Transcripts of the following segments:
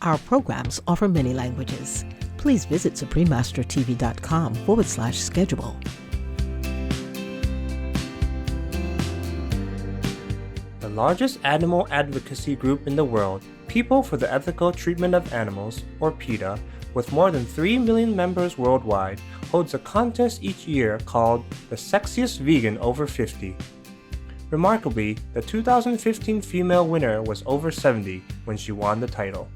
Our programs offer many languages. Please visit suprememastertv.com/schedule. The largest animal advocacy group in the world, People for the Ethical Treatment of Animals, or PETA, with more than 3 million members worldwide, holds a contest each year called the Sexiest Vegan Over 50. Remarkably, the 2015 female winner was over 70 when she won the title.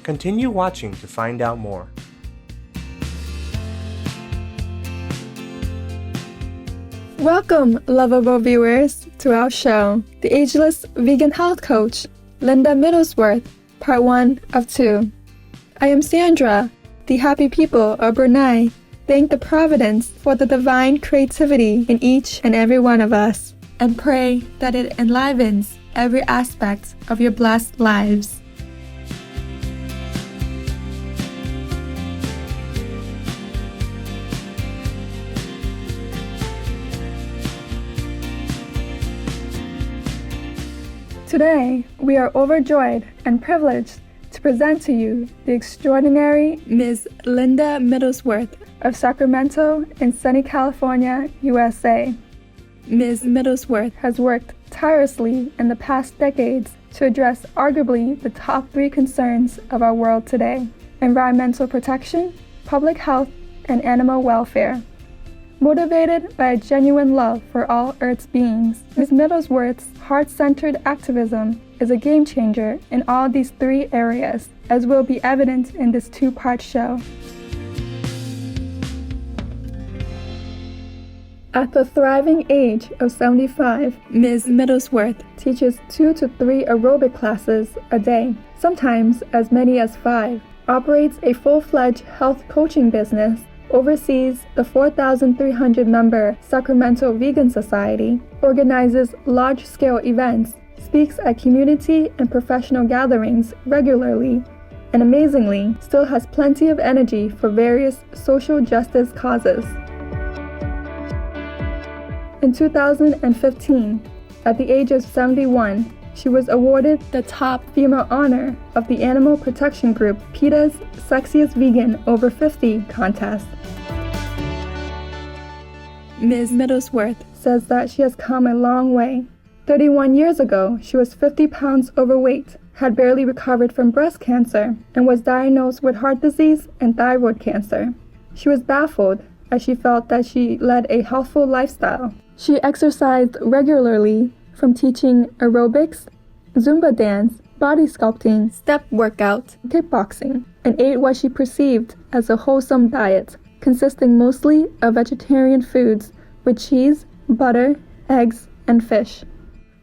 Continue watching to find out more. Welcome, lovable viewers, to our show, The Ageless Vegan Health Coach, Linda Middlesworth, Part 1 of 2. I am Sandra. The happy people of Brunei thank the Providence for the divine creativity in each and every one of us, and pray that it enlivens every aspect of your blessed lives. Today, we are overjoyed and privileged to present to you the extraordinary Ms. Linda Middlesworth of Sacramento in sunny California, USA. Ms. Middlesworth has worked tirelessly in the past decades to address arguably the top 3 concerns of our world today: environmental protection, public health, and animal welfare. Motivated by a genuine love for all Earth's beings, Ms. Middlesworth's heart-centered activism is a game-changer in all these 3 areas, as will be evident in this 2-part show. At the thriving age of 75, Ms. Middlesworth teaches 2 to 3 aerobic classes a day, sometimes as many as 5, operates a full-fledged health coaching business, oversees the 4,300-member Sacramento Vegan Society, organizes large-scale events, speaks at community and professional gatherings regularly, and amazingly, still has plenty of energy for various social justice causes. In 2015, at the age of 71, she was awarded the top female honor of the animal protection group PETA's Sexiest Vegan Over 50 contest. Ms. Middlesworth says that she has come a long way. 31 years ago, she was 50 pounds overweight, had barely recovered from breast cancer, and was diagnosed with heart disease and thyroid cancer. She was baffled as she felt that she led a healthful lifestyle. She exercised regularly, from teaching aerobics, Zumba dance, body sculpting, step workout, kickboxing, and ate what she perceived as a wholesome diet, consisting mostly of vegetarian foods with cheese, butter, eggs, and fish.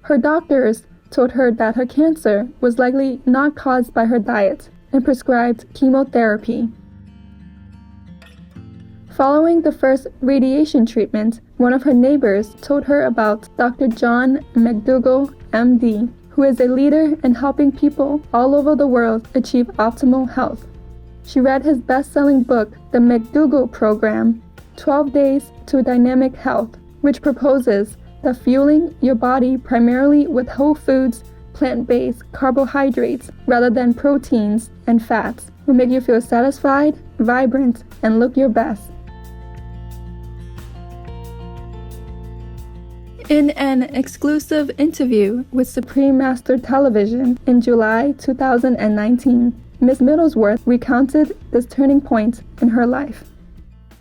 Her doctors told her that her cancer was likely not caused by her diet and prescribed chemotherapy. Following the first radiation treatment, one of her neighbors told her about Dr. John McDougall, MD, who is a leader in helping people all over the world achieve optimal health. She read his best-selling book, The McDougall Program, 12 Days to Dynamic Health, which proposes that fueling your body primarily with whole foods, plant-based carbohydrates, rather than proteins and fats, will make you feel satisfied, vibrant, and look your best. In an exclusive interview with Supreme Master Television in July 2019, Ms. Middlesworth recounted this turning point in her life.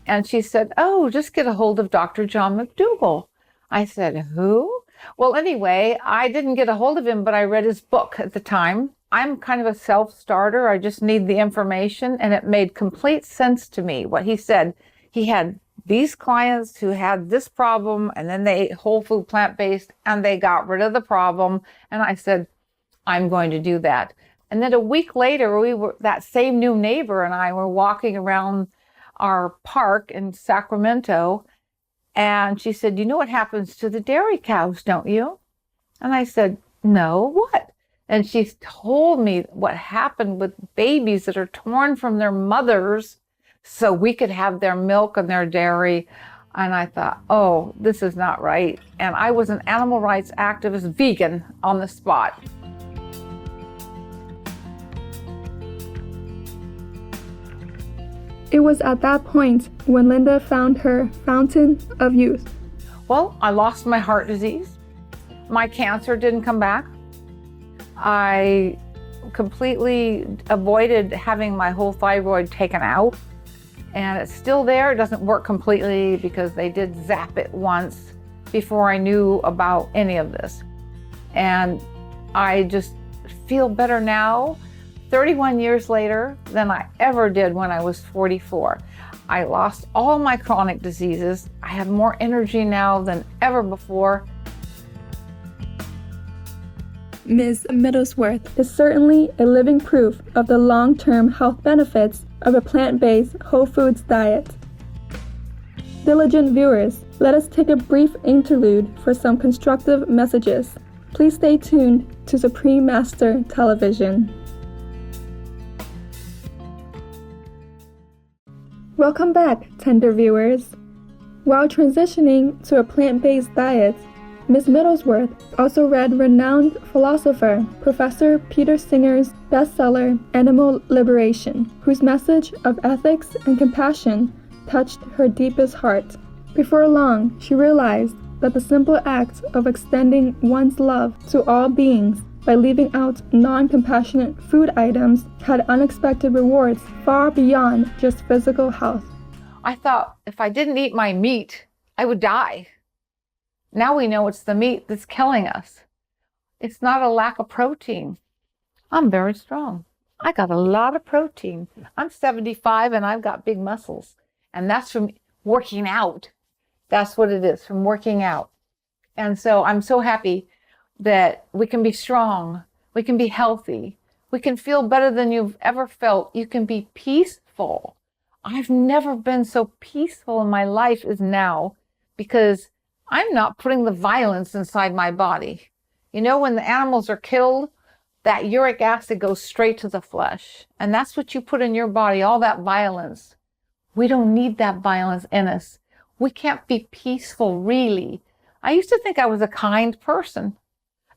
And she said, "Oh, just get a hold of Dr. John McDougall." I said, "Who?" Well, anyway, I didn't get a hold of him, but I read his book at the time. I'm kind of a self-starter. I just need the information, and it made complete sense to me what he said. He had these clients who had this problem, and then they ate whole food, plant-based, and they got rid of the problem. And I said, I'm going to do that. And then a week later, that same new neighbor and I were walking around our park in Sacramento, and she said, "You know what happens to the dairy cows, don't you?" And I said, "No, what?" And she told me what happened with babies that are torn from their mothers so we could have their milk and their dairy. And I thought, oh, this is not right. And I was an animal rights activist vegan on the spot. It was at that point when Linda found her fountain of youth. Well, I lost my heart disease. My cancer didn't come back. I completely avoided having my whole thyroid taken out. And it's still there. It doesn't work completely because they did zap it once before I knew about any of this. And I just feel better now, 31 years later, than I ever did when I was 44. I lost all my chronic diseases. I have more energy now than ever before. Ms. Middlesworth is certainly a living proof of the long-term health benefits of a plant-based whole foods diet. Diligent viewers, let us take a brief interlude for some constructive messages. Please stay tuned to Supreme Master Television. Welcome back, tender viewers. While transitioning to a plant-based diet, Ms. Middlesworth also read renowned philosopher Professor Peter Singer's bestseller Animal Liberation, whose message of ethics and compassion touched her deepest heart. Before long, she realized that the simple act of extending one's love to all beings by leaving out non-compassionate food items had unexpected rewards far beyond just physical health. I thought if I didn't eat my meat, I would die. Now we know it's the meat that's killing us. It's not a lack of protein. I'm very strong. I got a lot of protein. I'm 75 and I've got big muscles. And that's from working out. That's what it is, from working out. And so I'm so happy that we can be strong. We can be healthy. We can feel better than you've ever felt. You can be peaceful. I've never been so peaceful in my life as now because I'm not putting the violence inside my body. You know, when the animals are killed, that uric acid goes straight to the flesh. And that's what you put in your body, all that violence. We don't need that violence in us. We can't be peaceful, really. I used to think I was a kind person.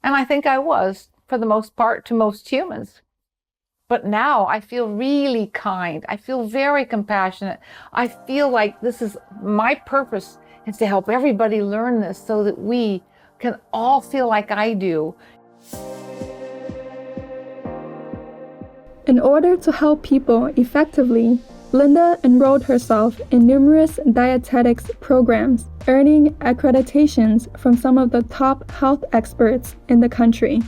And I think I was, for the most part, to most humans. But now I feel really kind. I feel very compassionate. I feel like this is my purpose, is to help everybody learn this so that we can all feel like I do. In order to help people effectively, Linda enrolled herself in numerous dietetics programs, earning accreditations from some of the top health experts in the country.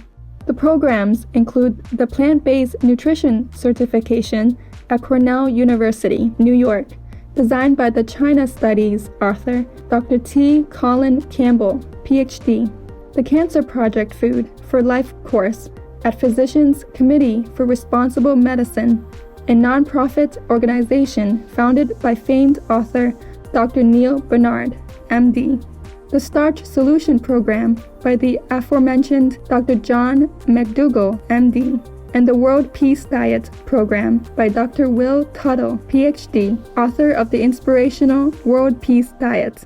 The programs include the Plant-Based Nutrition Certification at Cornell University, New York, designed by the China Studies author Dr. T. Colin Campbell, PhD, the Cancer Project Food for Life course at Physicians Committee for Responsible Medicine, a nonprofit organization founded by famed author Dr. Neil Barnard, MD, the Starch Solution Program by the aforementioned Dr. John McDougall, MD, and the World Peace Diet Program by Dr. Will Tuttle, PhD, author of the inspirational World Peace Diet.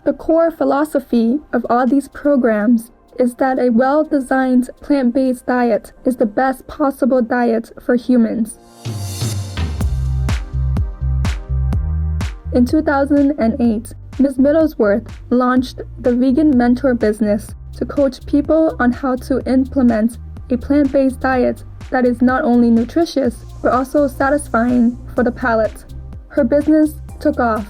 The core philosophy of all these programs is that a well-designed plant-based diet is the best possible diet for humans. In 2008, Ms. Middlesworth launched the Vegan Mentor business to coach people on how to implement a plant-based diet that is not only nutritious, but also satisfying for the palate. Her business took off.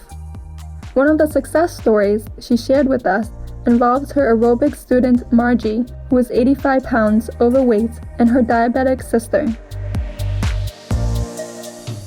One of the success stories she shared with us involves her aerobic student Margie, who is 85 pounds overweight, and her diabetic sister.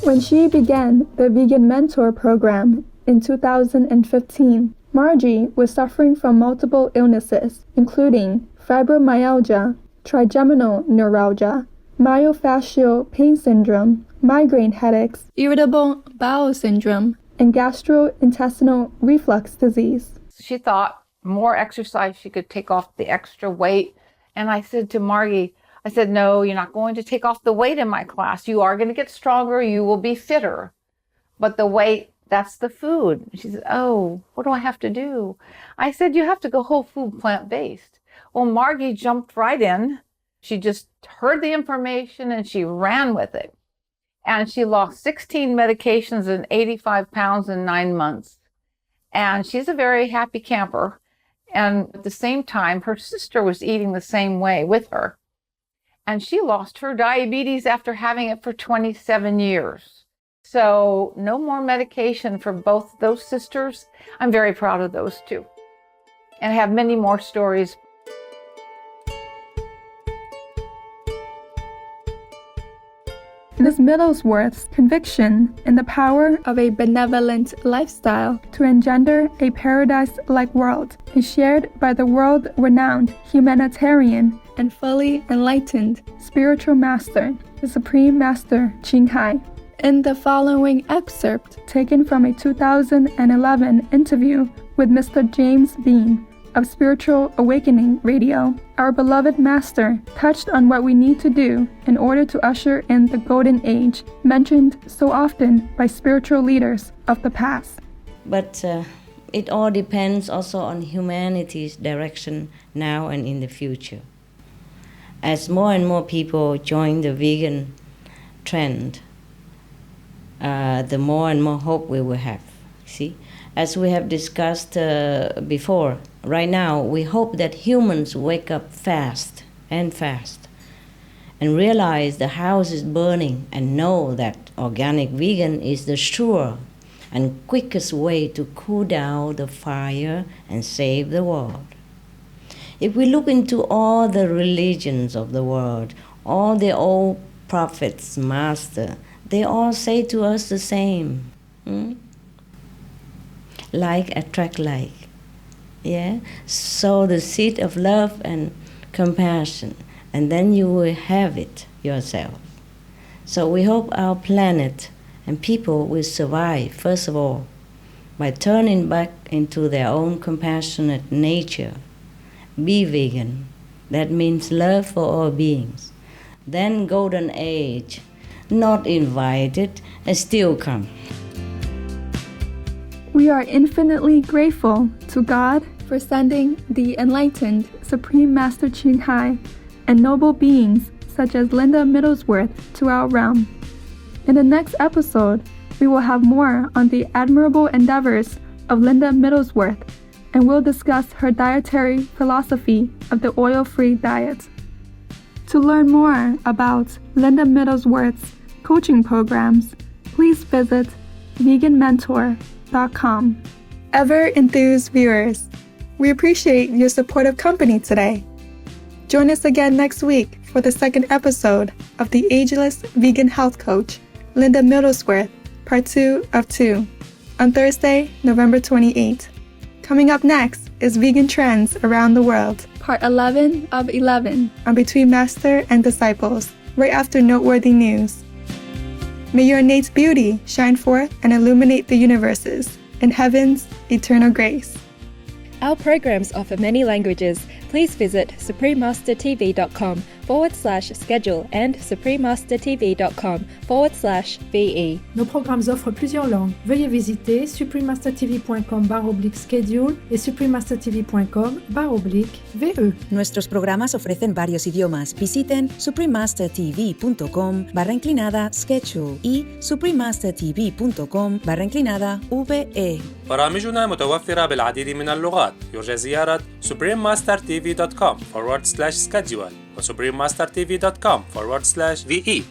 When she began the Vegan Mentor program in 2015, Margie was suffering from multiple illnesses, including fibromyalgia, trigeminal neuralgia, myofascial pain syndrome, migraine headaches, irritable bowel syndrome, and gastrointestinal reflux disease. She thought more exercise, she could take off the extra weight. And I said to Margie, I said, no, you're not going to take off the weight in my class. You are going to get stronger. You will be fitter. But the weight, that's the food. She said, oh, what do I have to do? I said, you have to go whole food plant-based. Well, Margie jumped right in. She just heard the information and she ran with it. And she lost 16 medications and 85 pounds in 9 months. And she's a very happy camper. And at the same time, her sister was eating the same way with her. And she lost her diabetes after having it for 27 years. So no more medication for both those sisters. I'm very proud of those two. And I have many more stories. Ms. Middlesworth's conviction in the power of a benevolent lifestyle to engender a paradise-like world is shared by the world-renowned humanitarian and fully enlightened spiritual master, the Supreme Master Ching Hai. In the following excerpt taken from a 2011 interview with Mr. James Bean of Spiritual Awakening Radio, our beloved master touched on what we need to do in order to usher in the golden age mentioned so often by spiritual leaders of the past. But it all depends also on humanity's direction now and in the future. As more and more people join the vegan trend, the more and more hope we will have. See, as we have discussed before, right now we hope that humans wake up fast and realize the house is burning and know that organic vegan is the sure and quickest way to cool down the fire and save the world. If we look into all the religions of the world, all the old prophets, master, they all say to us the same. Like attract like. Yeah? Sow the seed of love and compassion, and then you will have it yourself. So we hope our planet and people will survive, first of all, by turning back into their own compassionate nature. Be vegan. That means love for all beings. Then golden age, not invited, and still come. We are infinitely grateful to God for sending the enlightened Supreme Master Ching Hai and noble beings such as Linda Middlesworth to our realm. In the next episode, we will have more on the admirable endeavors of Linda Middlesworth, and we'll discuss her dietary philosophy of the oil-free diet. To learn more about Linda Middlesworth's coaching programs, please visit veganmentor.com. Ever-enthused viewers, we appreciate your supportive company today. Join us again next week for the second episode of the Ageless Vegan Health Coach, Linda Middlesworth, Part 2 of 2, on Thursday, November 28th. Coming up next is Vegan Trends Around the World, Part 11 of 11, on Between Master and Disciples, right after Noteworthy News. May your innate beauty shine forth and illuminate the universes in heaven's eternal grace. Our programs offer many languages. Please visit suprememastertv.com/schedule and suprememastertv.com/VE. Nos programmes offrent plusieurs langues. Veuillez visiter suprememastertv.com/schedule et suprememastertv.com/VE. Nuestros programas ofrecen varios idiomas. Visiten suprememastertv.com/schedule y suprememastertv.com/VE. برامجنا متوفرة بالعديد من اللغات. يرجى زيارة suprememastertv.com/schedule و suprememastertv.com/VE.